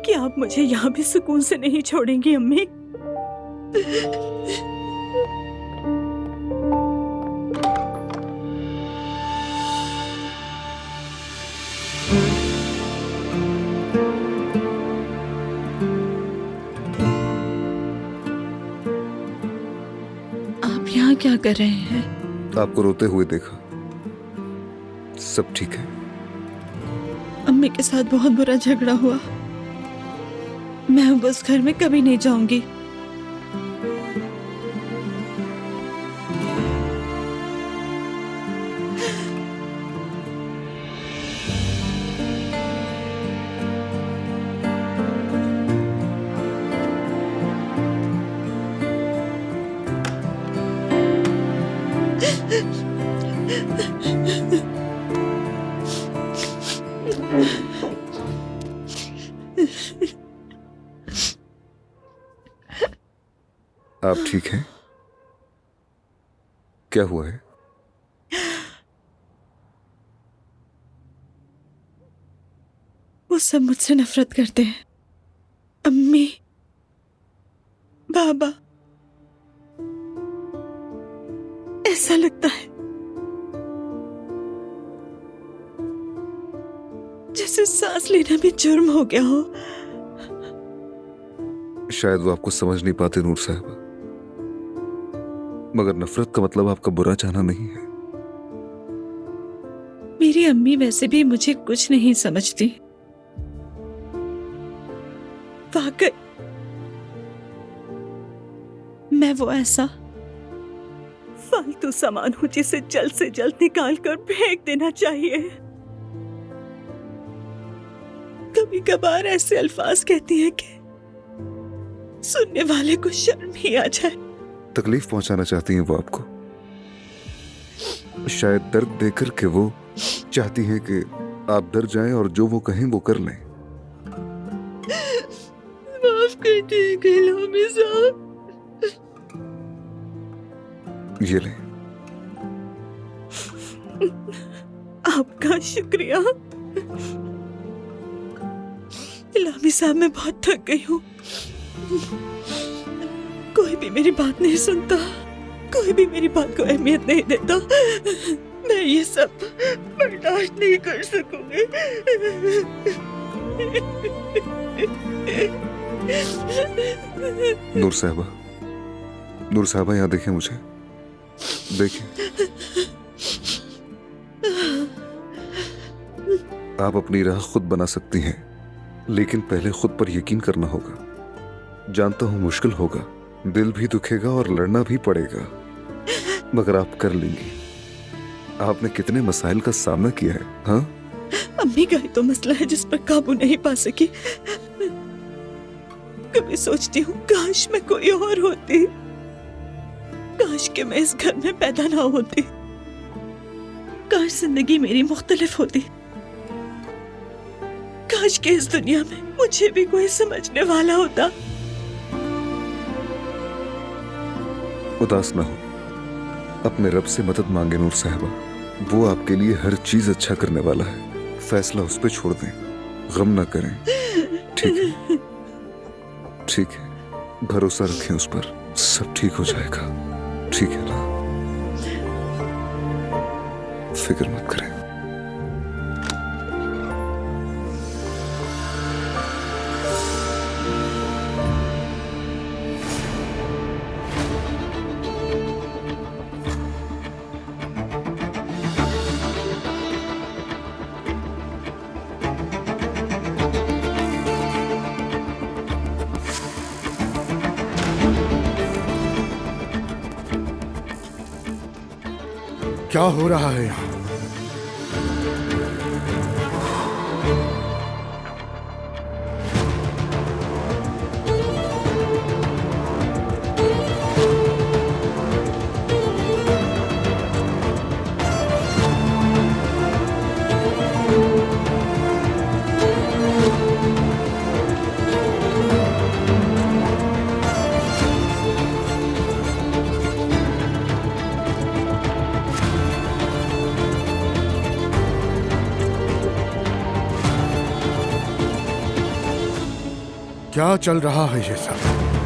क्या आप मुझे यहाँ भी सुकून से नहीं छोड़ेंगी अम्मी? आप यहाँ क्या कर रहे हैं? आपको रोते हुए देखा। सब ठीक है? अम्मी के साथ बहुत बुरा झगड़ा हुआ। मैं अब उस घर में कभी नहीं जाऊंगी। आप ठीक हैं? क्या हुआ है? वो सब मुझसे नफरत करते हैं। अम्मी, बाबा। ऐसा लगता है जैसे सांस लेना भी जुर्म हो गया हो। शायद वो आपको समझ नहीं पाते नूर साहबा, मगर नफरत का मतलब आपका बुरा चाहना नहीं है। मेरी अम्मी वैसे भी मुझे कुछ नहीं समझती। वाकई मैं वो ऐसा फालतू सामान हूं जिसे जल्द से जल्द निकाल कर फेंक देना चाहिए। कभी कभार ऐसे अल्फाज कहती हैं कि सुनने वाले को शर्म ही आ जाए। तकलीफ पहुंचाना चाहती हैं वो आपको। शायद दर्द देकर के वो चाहती हैं कि आप डर जाएं और जो वो कहें वो कर लें। माफ कर दीजिए गुलामी साहब। ये लें। आपका शुक्रिया। गुलामी साहब, मैं बहुत थक गई हूँ। कोई भी मेरी बात नहीं सुनता, कोई भी मेरी बात को अहमियत नहीं देता। मैं ये सब बर्दाश्त नहीं कर सकूंगी। नूर साहबा, नूर साहबा यहाँ देखें मुझे, देखें। आप अपनी राह खुद बना सकती हैं, लेकिन पहले खुद पर यकीन करना होगा। जानता हूं मुश्किल होगा, दिल भी दुखेगा और लड़ना भी पड़ेगा, मगर आप कर लेंगी। आपने कितने मसाइल का सामना किया है। हाँ, अम्मी का ही तो मसला है जिस पर काबू नहीं पा सकी। कभी सोचती हूँ काश मैं कोई और होती, काश के मैं इस घर में पैदा ना होती, काश जिंदगी मेरी मुख्तलिफ होती, काश के इस दुनिया में मुझे भी कोई समझने वाला होता। उदास ना हो, अपने रब से मदद मांगे नूर साहबा। वो आपके लिए हर चीज अच्छा करने वाला है। फैसला उस पर छोड़ दें, गम ना करें। ठीक है, ठीक है, भरोसा रखें उस पर, सब ठीक हो जाएगा। ठीक है ना? फिक्र मत करें। क्या हो रहा है यहाँ? क्या चल रहा है ये सब?